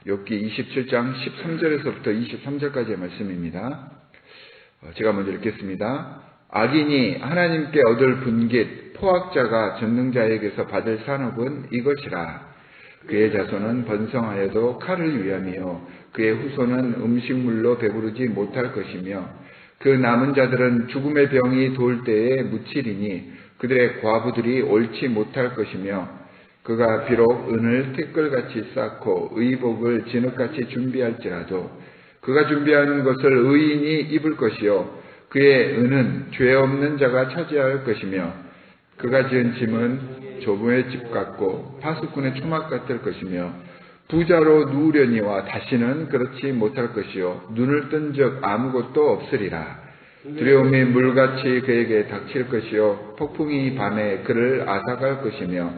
욥기 27장 13절에서부터 23절까지의 말씀입니다. 제가 먼저 읽겠습니다. 악인이 하나님께 얻을 분깃, 포악자가 전능자에게서 받을 산업은 이것이라. 그의 자손은 번성하여도 칼을 위함이요 그의 후손은 음식물로 배부르지 못할 것이며 그 남은 자들은 죽음의 병이 돌 때에 묻히리니 그들의 과부들이 옳지 못할 것이며 그가 비록 은을 티끌같이 쌓고 의복을 진흙같이 준비할지라도 그가 준비하는 것을 의인이 입을 것이요 그의 은은 죄 없는 자가 차지할 것이며 그가 지은 짐은 조부의 집 같고 파수꾼의 초막 같을 것이며 부자로 누우려니와 다시는 그렇지 못할 것이요 눈을 뜬 적 아무것도 없으리라. 두려움이 물같이 그에게 닥칠 것이요 폭풍이 밤에 그를 앗아갈 것이며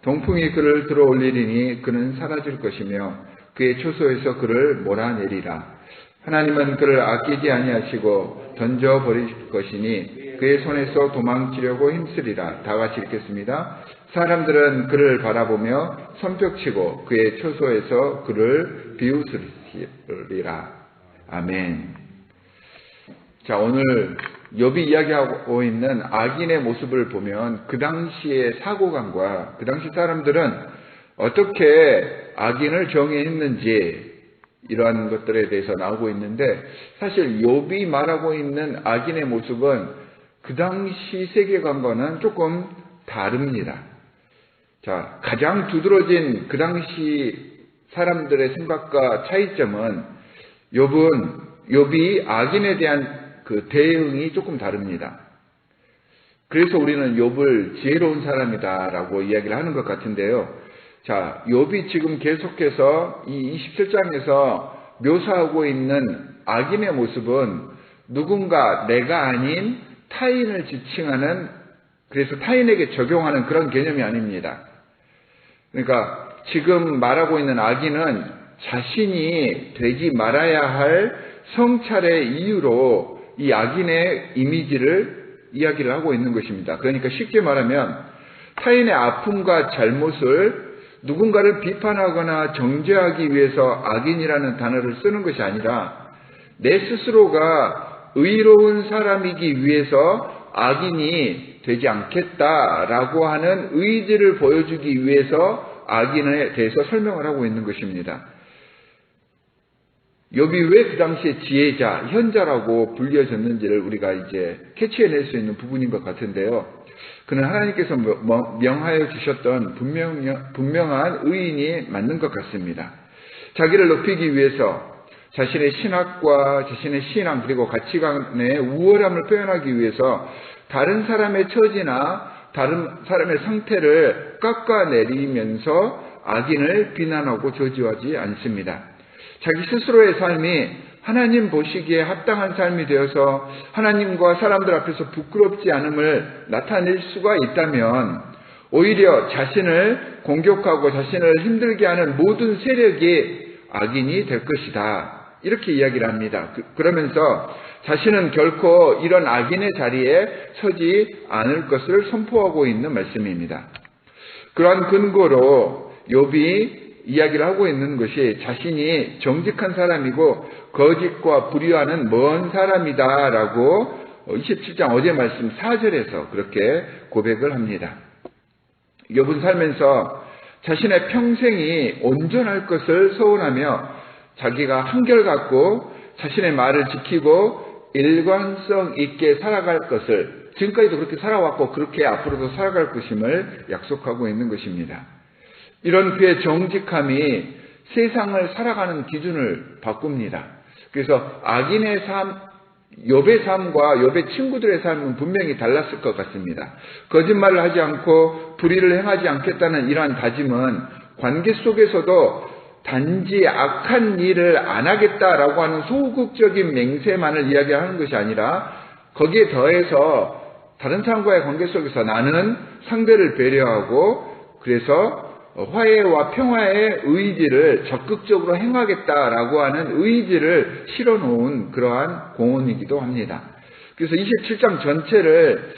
동풍이 그를 들어올리리니 그는 사라질 것이며 그의 초소에서 그를 몰아내리라. 하나님은 그를 아끼지 아니하시고 던져버릴 것이니 그의 손에서 도망치려고 힘쓰리라. 다 같이 읽겠습니다. 사람들은 그를 바라보며 손뼉치고 그의 초소에서 그를 비웃으리라. 아멘. 자, 오늘 욥이 이야기하고 있는 악인의 모습을 보면 그 당시의 사고관과 그 당시 사람들은 어떻게 악인을 정의했는지 이러한 것들에 대해서 나오고 있는데 사실 욥이 말하고 있는 악인의 모습은 그 당시 세계관과는 조금 다릅니다. 자, 가장 두드러진 그 당시 사람들의 생각과 차이점은 욥이 악인에 대한 그 대응이 조금 다릅니다. 그래서 우리는 욥을 지혜로운 사람이다라고 이야기를 하는 것 같은데요. 자, 욥이 지금 계속해서 이 27장에서 묘사하고 있는 악인의 모습은 누군가 내가 아닌 타인을 지칭하는, 그래서 타인에게 적용하는 그런 개념이 아닙니다. 그러니까 지금 말하고 있는 악인은 자신이 되지 말아야 할 성찰의 이유로 이 악인의 이미지를 이야기를 하고 있는 것입니다. 그러니까 쉽게 말하면 타인의 아픔과 잘못을 누군가를 비판하거나 정죄하기 위해서 악인이라는 단어를 쓰는 것이 아니라 내 스스로가 의로운 사람이기 위해서 악인이 되지 않겠다라고 하는 의지를 보여주기 위해서 악인에 대해서 설명을 하고 있는 것입니다. 욥이 왜 그 당시에 지혜자, 현자라고 불려졌는지를 우리가 이제 캐치해낼 수 있는 부분인 것 같은데요. 그는 하나님께서 명하여 주셨던 분명한 의인이 맞는 것 같습니다. 자기를 높이기 위해서 자신의 신학과 자신의 신앙 그리고 가치관의 우월함을 표현하기 위해서 다른 사람의 처지나 다른 사람의 상태를 깎아내리면서 악인을 비난하고 저주하지 않습니다. 자기 스스로의 삶이 하나님 보시기에 합당한 삶이 되어서 하나님과 사람들 앞에서 부끄럽지 않음을 나타낼 수가 있다면 오히려 자신을 공격하고 자신을 힘들게 하는 모든 세력이 악인이 될 것이다. 이렇게 이야기를 합니다. 그러면서 자신은 결코 이런 악인의 자리에 서지 않을 것을 선포하고 있는 말씀입니다. 그러한 근거로 욥이 이야기를 하고 있는 것이 자신이 정직한 사람이고 거짓과 불의와는 먼 사람이다라고 27장 어제 말씀 4절에서 그렇게 고백을 합니다. 욥은 살면서 자신의 평생이 온전할 것을 소원하며 자기가 한결같고 자신의 말을 지키고 일관성 있게 살아갈 것을 지금까지도 그렇게 살아왔고 그렇게 앞으로도 살아갈 것임을 약속하고 있는 것입니다. 이런 그의 정직함이 세상을 살아가는 기준을 바꿉니다. 그래서 악인의 삶, 욥의 삶과 욥의 친구들의 삶은 분명히 달랐을 것 같습니다. 거짓말을 하지 않고 불의를 행하지 않겠다는 이러한 다짐은 관계 속에서도 단지 악한 일을 안 하겠다라고 하는 소극적인 맹세만을 이야기하는 것이 아니라 거기에 더해서 다른 사람과의 관계 속에서 나는 상대를 배려하고 그래서 화해와 평화의 의지를 적극적으로 행하겠다라고 하는 의지를 실어놓은 그러한 공언이기도 합니다. 그래서 27장 전체를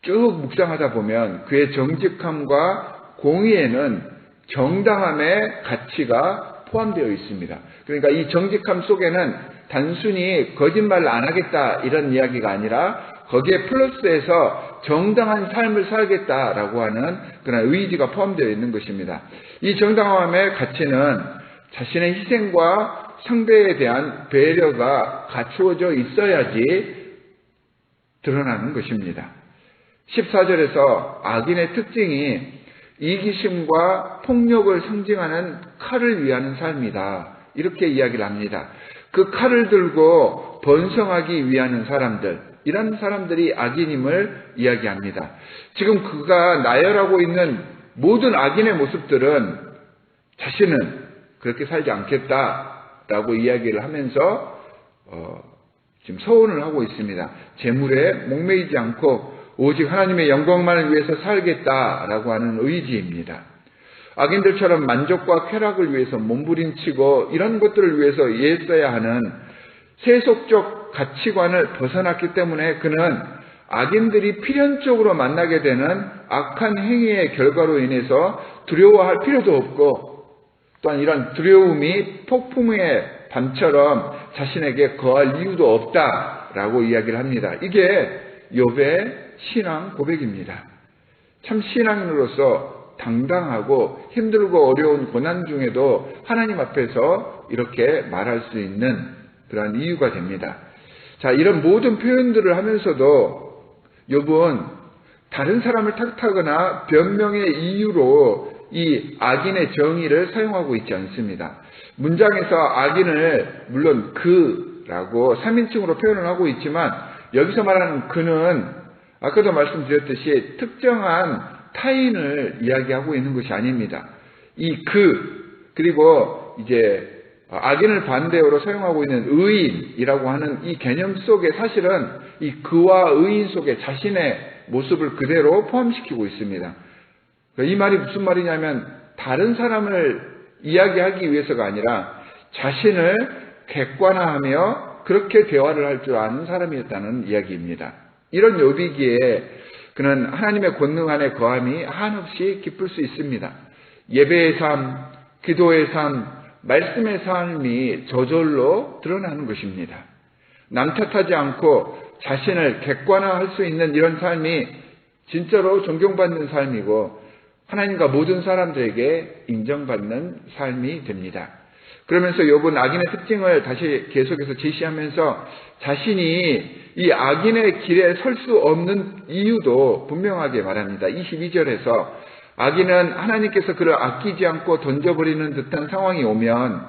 쭉 묵상하다 보면 그의 정직함과 공의에는 정당함의 가치가 포함되어 있습니다. 그러니까 이 정직함 속에는 단순히 거짓말을 안 하겠다 이런 이야기가 아니라 거기에 플러스해서 정당한 삶을 살겠다라고 하는 그런 의지가 포함되어 있는 것입니다. 이 정당함의 가치는 자신의 희생과 상대에 대한 배려가 갖추어져 있어야지 드러나는 것입니다. 14절에서 악인의 특징이 이기심과 폭력을 상징하는 칼을 위하는 삶이다. 이렇게 이야기를 합니다. 그 칼을 들고 번성하기 위하는 사람들, 이런 사람들이 악인임을 이야기합니다. 지금 그가 나열하고 있는 모든 악인의 모습들은 자신은 그렇게 살지 않겠다라고 이야기를 하면서 지금 서원을 하고 있습니다. 재물에 목매이지 않고 오직 하나님의 영광만을 위해서 살겠다라고 하는 의지입니다. 악인들처럼 만족과 쾌락을 위해서 몸부림치고 이런 것들을 위해서 애써야 하는 세속적 가치관을 벗어났기 때문에 그는 악인들이 필연적으로 만나게 되는 악한 행위의 결과로 인해서 두려워할 필요도 없고 또한 이런 두려움이 폭풍의 밤처럼 자신에게 거할 이유도 없다라고 이야기를 합니다. 이게 욥의 신앙 고백입니다. 참 신앙인으로서 당당하고 힘들고 어려운 고난 중에도 하나님 앞에서 이렇게 말할 수 있는 그러한 이유가 됩니다. 자, 이런 모든 표현들을 하면서도 욥은 다른 사람을 탓하거나 변명의 이유로 이 악인의 정의를 사용하고 있지 않습니다. 문장에서 악인을 물론 그라고 3인칭으로 표현을 하고 있지만 여기서 말하는 그는 아까도 말씀드렸듯이 특정한 타인을 이야기하고 있는 것이 아닙니다. 이 그리고 이제 악인을 반대어로 사용하고 있는 의인이라고 하는 이 개념 속에 사실은 이 그와 의인 속에 자신의 모습을 그대로 포함시키고 있습니다. 이 말이 무슨 말이냐면 다른 사람을 이야기하기 위해서가 아니라 자신을 객관화하며 그렇게 대화를 할 줄 아는 사람이었다는 이야기입니다. 이런 욥이기에 그는 하나님의 권능 안에 거함이 한없이 기쁠 수 있습니다. 예배의 삶, 기도의 삶, 말씀의 삶이 저절로 드러나는 것입니다. 남 탓하지 않고 자신을 객관화할 수 있는 이런 삶이 진짜로 존경받는 삶이고 하나님과 모든 사람들에게 인정받는 삶이 됩니다. 그러면서 욥은 악인의 특징을 다시 계속해서 제시하면서 자신이 이 악인의 길에 설 수 없는 이유도 분명하게 말합니다. 22절에서 악인은 하나님께서 그를 아끼지 않고 던져버리는 듯한 상황이 오면,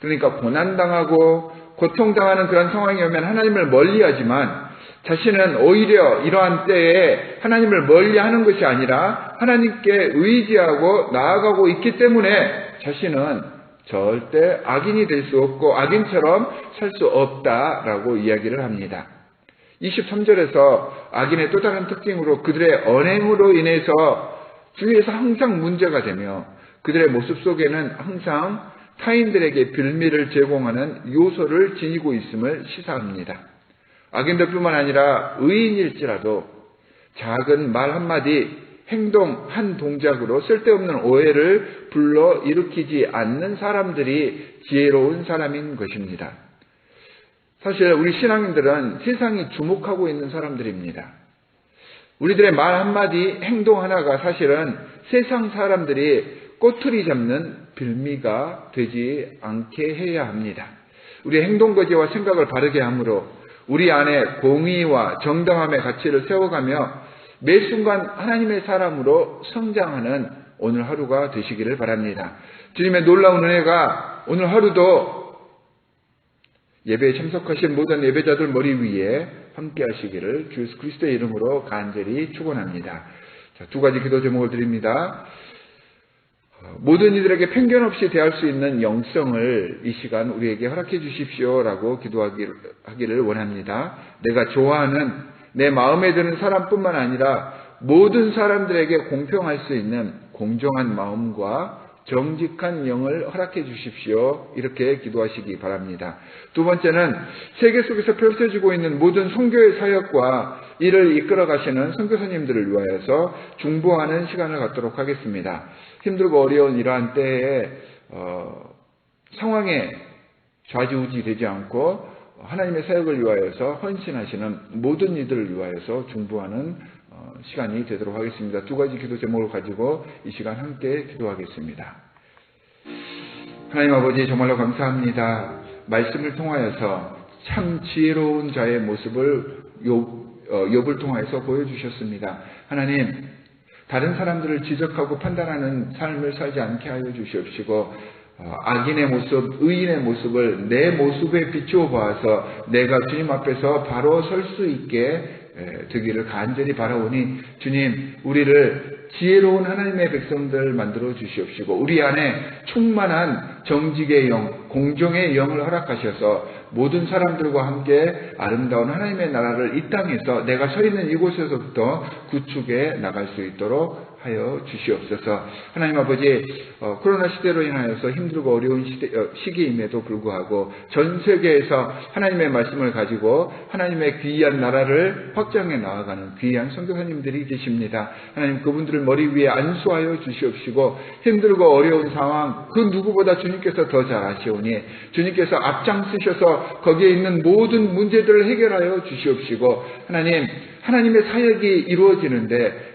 그러니까 고난당하고 고통당하는 그런 상황이 오면 하나님을 멀리하지만 자신은 오히려 이러한 때에 하나님을 멀리하는 것이 아니라 하나님께 의지하고 나아가고 있기 때문에 자신은 절대 악인이 될 수 없고 악인처럼 살 수 없다라고 이야기를 합니다. 23절에서 악인의 또 다른 특징으로 그들의 언행으로 인해서 주위에서 항상 문제가 되며 그들의 모습 속에는 항상 타인들에게 빌미를 제공하는 요소를 지니고 있음을 시사합니다. 악인들뿐만 아니라 의인일지라도 작은 말 한마디, 행동 한 동작으로 쓸데없는 오해를 불러 일으키지 않는 사람들이 지혜로운 사람인 것입니다. 사실 우리 신앙인들은 세상이 주목하고 있는 사람들입니다. 우리들의 말 한마디, 행동 하나가 사실은 세상 사람들이 꼬투리 잡는 빌미가 되지 않게 해야 합니다. 우리의 행동거지와 생각을 바르게 함으로 우리 안에 공의와 정당함의 가치를 세워가며 매 순간 하나님의 사람으로 성장하는 오늘 하루가 되시기를 바랍니다. 주님의 놀라운 은혜가 오늘 하루도 예배에 참석하신 모든 예배자들 머리 위에 함께 하시기를 주 예수 그리스도의 이름으로 간절히 축원합니다. 자, 두 가지 기도 제목을 드립니다. 모든 이들에게 편견 없이 대할 수 있는 영성을 이 시간 우리에게 허락해 주십시오라고 기도하기를 원합니다. 내가 좋아하는 내 마음에 드는 사람뿐만 아니라 모든 사람들에게 공평할 수 있는 공정한 마음과 정직한 영을 허락해 주십시오. 이렇게 기도하시기 바랍니다. 두 번째는 세계 속에서 펼쳐지고 있는 모든 선교의 사역과 이를 이끌어 가시는 선교사님들을 위하여서 중보하는 시간을 갖도록 하겠습니다. 힘들고 어려운 이러한 때에 상황에 좌지우지 되지 않고 하나님의 사역을 위하여서 헌신하시는 모든 이들을 위하여서 중보하는 시간이 되도록 하겠습니다. 두 가지 기도 제목을 가지고 이 시간 함께 기도하겠습니다. 하나님 아버지, 정말로 감사합니다. 말씀을 통하여서 참 지혜로운 자의 모습을 욥을 통하여서 보여주셨습니다. 하나님, 다른 사람들을 지적하고 판단하는 삶을 살지 않게 하여 주시옵시고, 악인의 모습, 의인의 모습을 내 모습에 비추어 보아서 내가 주님 앞에서 바로 설 수 있게 되기를 간절히 바라오니, 주님, 우리를 지혜로운 하나님의 백성들 만들어 주시옵시고, 우리 안에 충만한 정직의 영, 공정의 영을 허락하셔서 모든 사람들과 함께 아름다운 하나님의 나라를 이 땅에서 내가 서 있는 이곳에서부터 구축해 나갈 수 있도록 하여 주시옵소서. 하나님 아버지, 코로나 시대로 인하여서 힘들고 어려운 시기임에도 불구하고 전 세계에서 하나님의 말씀을 가지고 하나님의 귀한 나라를 확장해 나아가는 귀한 선교사님들이 계십니다. 하나님, 그분들을 머리 위에 안수하여 주시옵시고, 힘들고 어려운 상황 그 누구보다 주님께서 더 잘 아시오니 주님께서 앞장서셔서 거기에 있는 모든 문제들을 해결하여 주시옵시고, 하나님의 사역이 이루어지는데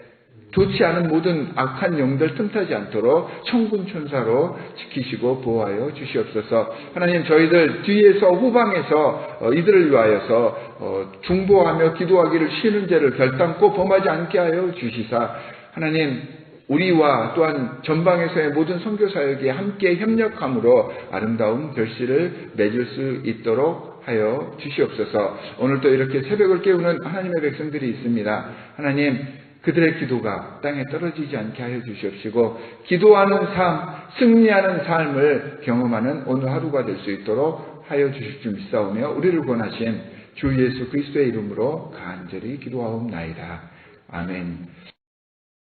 좋지 않은 모든 악한 영들 틈타지 않도록 천군 천사로 지키시고 보호하여 주시옵소서. 하나님, 저희들 뒤에서 후방에서 이들을 위하여서 중보하며 기도하기를 쉬는 죄를 결단코 범하지 않게 하여 주시사, 하나님, 우리와 또한 전방에서의 모든 선교사역이 함께 협력함으로 아름다운 결실을 맺을 수 있도록 하여 주시옵소서. 오늘도 이렇게 새벽을 깨우는 하나님의 백성들이 있습니다. 하나님, 그들의 기도가 땅에 떨어지지 않게 하여 주시옵시고, 기도하는 삶, 승리하는 삶을 경험하는 오늘 하루가 될 수 있도록 하여 주실 줄 믿사오며, 우리를 구원하신 주 예수 그리스도의 이름으로 간절히 기도하옵나이다. 아멘.